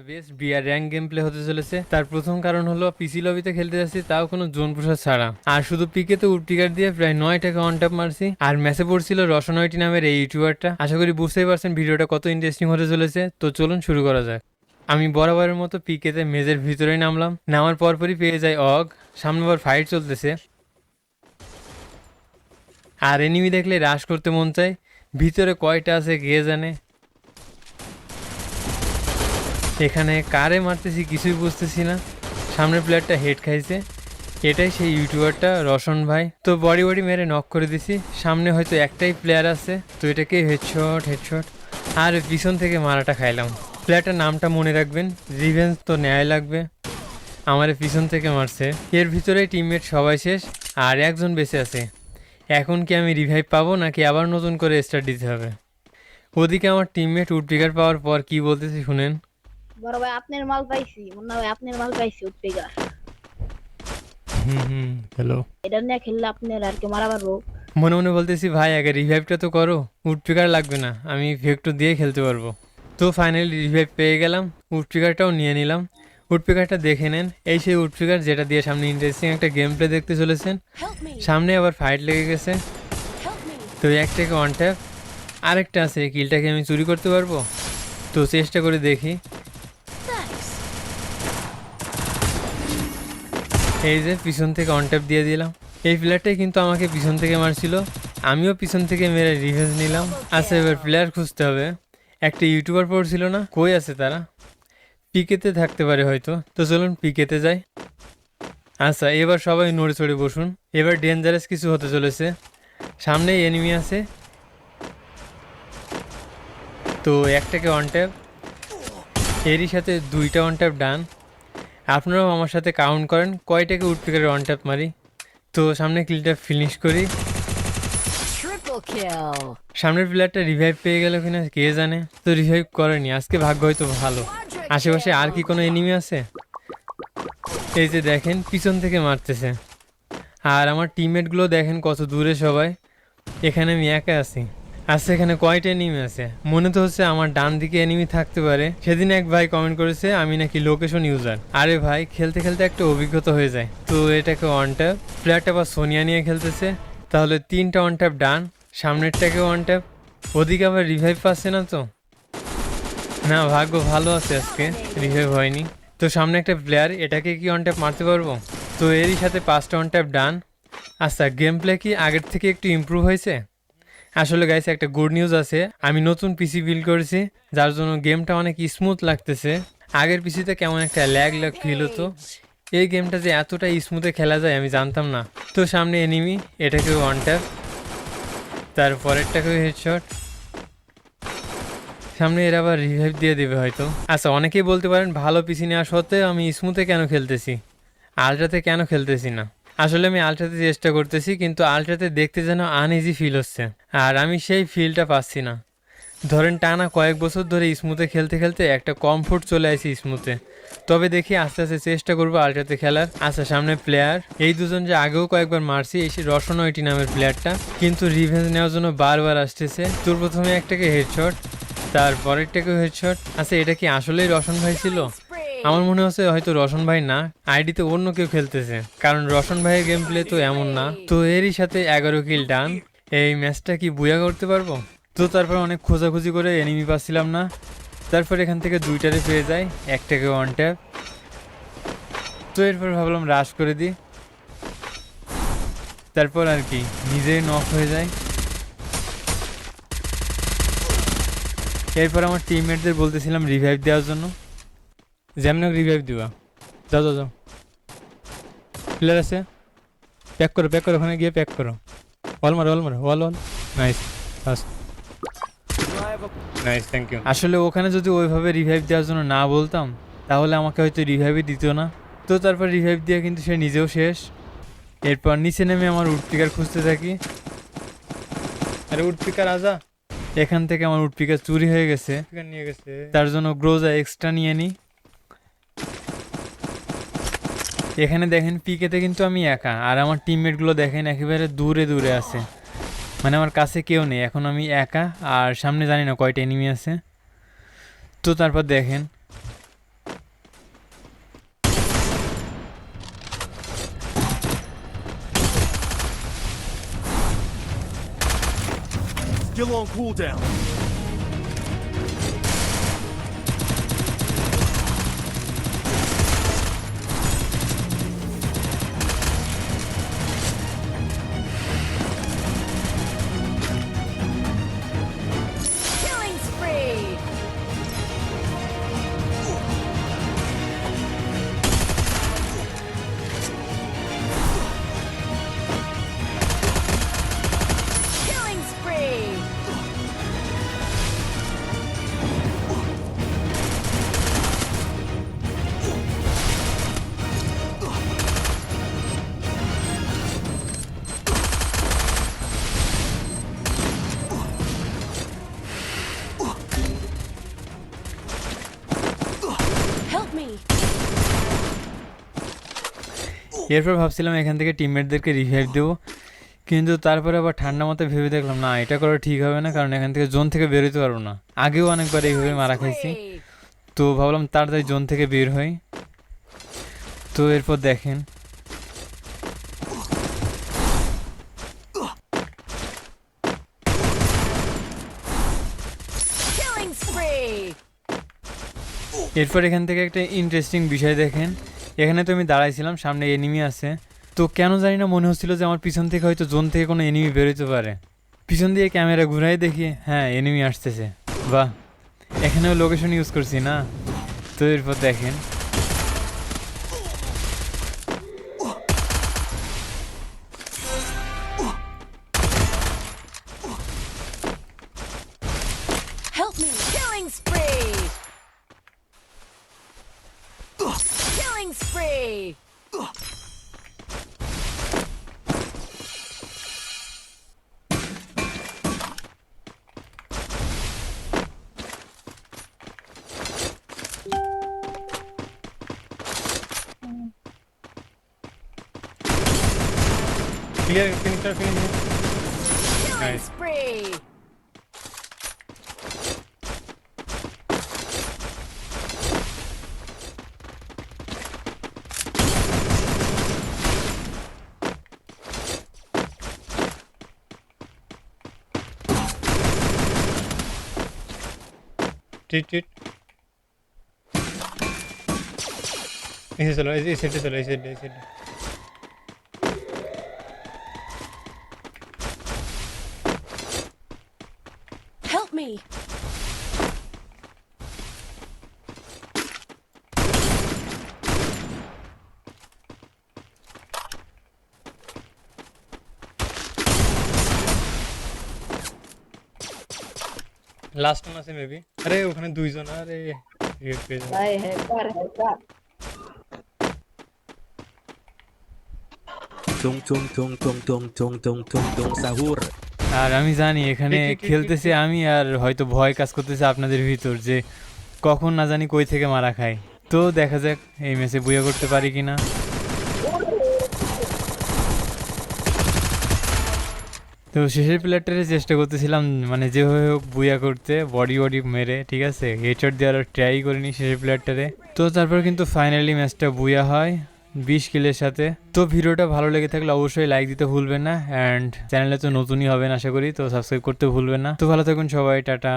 Best বিয়ার rank game play হতে চলেছে। তার প্রথম কারণ হলো পিসি লবিতে খেলতে যাচ্ছি, তাও কোনো জোন প্রসাদ ছাড়া, আর শুধু পিকেতে উডপিকার দিয়ে প্রায় 9টাকে অন ট্যাপ মারছি। আর ম্যাচে পড়ছিল রসনয়টি নামের এই ইউটিউবারটা। আশা করি বুঝতেই পারছেন ভিডিওটা কত ইন্টারেস্টিং হতে চলেছে। তো চলুন শুরু করা যাক। আমি বরাবরের মতো পিকেতে মেজের ভিতরেই নামলাম। নামার পরপরই পেয়ে যাই অগ। সামনে আবার ফাইট চলতেছে, আর এনিমি দেখলে রাশ করতে মন চায়। ভিতরে কয়টা আছে কে জানে। এখানে কারে মারতেছি কিছুই বুঝতেছি না। সামনের প্লেয়ারটা হেড খাইছে, এটাই সেই ইউটিউবারটা রসন ভাই। তো বডি বডি মেরে নক করে দিছি। সামনে হয়তো একটাই প্লেয়ার আছে, তো এটাকে হেডশট হেডশট আর পিছন থেকে মারাটা খাইলাম। প্লেয়ারটার নামটা মনে রাখবেন, রিভেঞ্জ তো নেয় লাগবে। আমার পিছন থেকে মারছে। এর ভিতরে টিমমেট সবাই শেষ আর একজন বেঁচে আছে। এখন কি আমি রিভাইভ পাবো নাকি আবার নতুন করে স্টার্ট দিতে হবে? ওদিকে আমার টিমমেট উডপিকার পাওয়ার পর কি বলতেছি শুনেন। বড় ভাই আপনার মাল পাইছি, মুন্না ভাই আপনার মাল পাইছি উঠপেগার। হ্যালো। এটা নিয়ে খেললে আপনার আর কি মারা পারবো। মনে মনে বলতেছি ভাই আগে রিভাইভটা তো করো, উডপিকার লাগবে না, আমি ভেক্টর দিয়ে খেলতে পারবো। তো ফাইনালি রিভাইভ পেয়ে গেলাম, উডপিকারটাও নিয়ে নিলাম। উডপিকারটা দেখে নেন, এই সেই উডপিকার যেটা দিয়ে সামনে ইন্টারেস্টিং একটা গেম প্লে দেখতে চলেছেন। সামনে আবার ফাইট লেগে গেছে, তো একটাকে ওয়ান ট্যাপ। আরেকটা আছে, কিলটাকে আমি চুরি করতে পারবো, তো চেষ্টা করে দেখি। এই যে পিছন থেকে অন ট্যাপ দিয়ে দিলাম। এই প্লেয়ারটাই কিন্তু আমাকে পিছন থেকে মারছিল, আমিও পিছন থেকে মেরে রিভেঞ্জ নিলাম। আচ্ছা এবার প্লেয়ার খুঁজতে হবে। একটা ইউটিউবার পড়ছিল না, কই আছে তারা? পিকেতে থাকতে পারে হয়তো, তো চলুন পিকেতে যাই। আচ্ছা এবার সবাই নড়ে চড়ে বসুন, এবার ডেঞ্জারাস কিছু হতে চলেছে। সামনে এনিমি আছে, তো একটাকে অন ট্যাপ, এরই সাথে দুইটা অন ট্যাপ ডান। আপনারাও আমার সাথে কাউন্ট করেন কয়টাকে উডপিকারের অন ট্যাপ মারি। তো সামনে কিলটা ফিনিশ করি। সামনের প্লেয়ারটা রিভাইভ পেয়ে গেল কিনা কে জানে, তো রিভাইভ করেনি, আজকে ভাগ্য হয়তো ভালো। আশেপাশে আর কি কোনো এনিমি আছে? এই যে দেখেন পিছন থেকে মারতেছে, আর আমার টিমমেটগুলো দেখেন কত দূরে সবাই। এখানে আমি একা আছি। আচ্ছা এখানে কয়টা এনিমি আছে? মনে তো হচ্ছে আমার ডান দিকে এনিমি থাকতে পারে। সেদিন এক ভাই কমেন্ট করেছে আমি নাকি লোকেশন ইউজার। আরে ভাই খেলতে খেলতে একটা অভিজ্ঞতা হয়ে যায়। তো এটাকে ওয়ান ট্যাপ, প্লেয়ারটা বা সোনিয়া নিয়ে খেলতেছে, তাহলে 3টা ওয়ান ট্যাপ ডান। সামনেরটাকে ওয়ান ট্যাপ, ওদিকে আবার রিভাইভ পাচ্ছে না তো। না ভাগ্য ভালো আছে, আজকে রিভাইভ হয়নি। তো সামনে একটা প্লেয়ার, এটাকে কি ওয়ান ট্যাপ মারতে পারবো? তো এরই সাথে 5টা ওয়ান ট্যাপ ডান। আচ্ছা গেম প্লে কি আগের থেকে একটু ইমপ্রুভ হয়েছে? আসলে গাইস একটা গুড নিউজ আছে, আমি নতুন পিসি বিল্ড করেছি, যার জন্য গেমটা অনেক স্মুথ লাগতেছে। আগের পিসিতে কেমন একটা ল্যাগ ল্যাগ ফিল হতো, এই গেমটা যে এতটা স্মুথে খেলা যায় আমি জানতাম না। তো সামনে এনিমি, এটাকে ওয়ান ট্যাপ, তারপরেরটাকেও হেডশট। সামনে এর আবার রিভাইভ দিয়ে দেবে হয়তো। আচ্ছা অনেকেই বলতে পারেন ভালো পিসি নেওয়া সত্ত্বেও আমি স্মুথে কেন খেলতেছি, আলট্রাতে কেন খেলতেছি না। আসলে আমি আলট্রাতে চেষ্টা করতেছি, কিন্তু আলট্রাতে দেখতে যেন আনইজি ফিল হচ্ছে, আর আমি সেই ফিলটা পাচ্ছি না। ধরেন টানা কয়েক বছর ধরে স্মুথে খেলতে খেলতে একটা কমফোর্ট চলে আসি স্মুথে। তবে দেখি আস্তে আস্তে চেষ্টা করবো আলট্রাতে খেলার। আচ্ছা সামনে প্লেয়ার, এই দুজন যে আগেও কয়েকবার মারছি, এই রসনয়টি নামের প্লেয়ারটা, কিন্তু রিভেঞ্জ নেওয়ার জন্য বারবার আসতেছে। তোর প্রথমে একটাকে হেডশট, তারপরেরটাকেও হেডশট। আচ্ছা এটা কি আসলেই রসন ভাই ছিল? আমার মনে হচ্ছে হয়তো রসন ভাই না, আইডিতে অন্য কেউ খেলতেছে, কারণ রসন ভাইয়ের গেম প্লে তো এমন না। তো এরই সাথে 11 কিল ডান। এই ম্যাচটা কি বুয়া করতে পারবো? তো তারপর অনেক খোঁজাখুঁজি করে এনিমি পাচ্ছিলাম না, তারপর এখান থেকে দুইটারে পেয়ে যাই, একটাকে ওয়ান ট্যাপ। তো এরপর ভাবলাম রাশ করে দিই, তারপর আর কি নিজেই নক হয়ে যায়। এরপর আমার টিমমেটদের বলতেছিলাম রিভাইভ দেওয়ার জন্য, যেমন রিভাইভ দিবা, যাও যাও যাও, প্লেয়ার আছে, প্যাক করো প্যাক করো, ওখানে গিয়ে প্যাক করো, ওয়াল মারো ওয়াল মারো, wall wall, nice first, nice thank you. আসলে ওখানে যদি ওইভাবে রিভাইভ দেওয়ার জন্য না বলতাম, তাহলে আমাকে হয়তো রিভাইভই দিত না। তো তারপর রিভাইভ দিয়ে কিন্তু সে নিজেও শেষ। এরপর নিচে নেমে আমার উডপিকার খুঁজতে থাকি। আরে উডপিকার আজা, এখান থেকে আমার উডপিকার চুরি হয়ে গেছে, নিয়ে গেছে, তার জন্য গ্রোজা এক্সট্রা নিয়ে নিই। এখানে দেখেন পিকেতে কিন্তু আমি একা, আর আমার টিমমেটগুলো দেখেন একেবারে দূরে দূরে আছে, মানে আমার কাছে কেউ নেই, এখন আমি একা, আর সামনে জানি না কয়টা এনিমি আছে। তো তারপর দেখেন Still on cooldown. Killing spree! Killing spree! Help me! এরপর ভাবছিলাম এখান থেকে টিমমেটদেরকে রিভাইভ দেবো, কিন্তু তারপরে আবার ঠান্ডা মাথায় ভেবে দেখলাম না, এটা করা ঠিক হবে না, কারণ এখান থেকে জোন থেকে বেরোতে পারবো না। আগেও অনেকবার এইভাবে মারা খাইছি, Spree! তো ভাবলাম তাড়াতাড়ি জোন থেকে বের হই। তো এরপর দেখেন Killing spree! এরপর এখান থেকে একটা ইন্টারেস্টিং বিষয় দেখেন, এখানে তো আমি দাঁড়াইছিলাম, সামনে এনিমি আছে, তো কেন জানি না মনে হচ্ছিল যে আমার পিছন থেকে হয়তো জোন থেকে কোনো এনিমি বেরোতে পারে। পিছন দিয়ে ক্যামেরা ঘুরাই দেখি হ্যাঁ এনিমি আসতেছে, বাহ, এখানেও লোকেশন ইউজ করছি না। তো এরপর দেখেন Help me! Killing spree! Killing spree! Clear, finisher, finisher. Killing Nice. spree! টিট টিট, এসে চলো, এই সাইডে চলো, এই সাইডে, এই সাইডে। Help me! লাস্ট ওয়ান আছে মেবি, আরে ওখানে দুইজন, আরে রিয়েক্ট পেয়ে যাবে। ভাই hacker hacker Tung tung tung tung tung tung tung tung tung sahur. আর আমি জানি এখানে ঠিক, ঠিক, ঠিক, খেলতেছি আমি, আর হয়তো ভয় কাজ করতেছে আপনাদের ভিতর যে কখন না জানি কই থেকে মারা খাই। তো দেখা যাক এই ম্যাচে বুয়া করতে পারি কিনা। তো শেষের প্লেয়ারটারে চেষ্টা করতেছিলাম মানে যেভাবে হোক বুয়া করতে, বডি বডি মেরে, ঠিক আছে, হেডশট দেওয়ার ট্রাই করিনি শেষের প্লেয়ারটারে। তো তারপর কিন্তু ফাইনালি ম্যাচটা বুয়া হয় 20 কিলের সাথে। তো ভিডিওটা ভালো লেগে থাকলে অবশ্যই লাইক দিতে ভুলবেন না, অ্যান্ড চ্যানেলে তো নতুনই হবেন আশা করি, তো সাবস্ক্রাইব করতে ভুলবেন না। তো ভালো থাকুন সবাই, টাটা।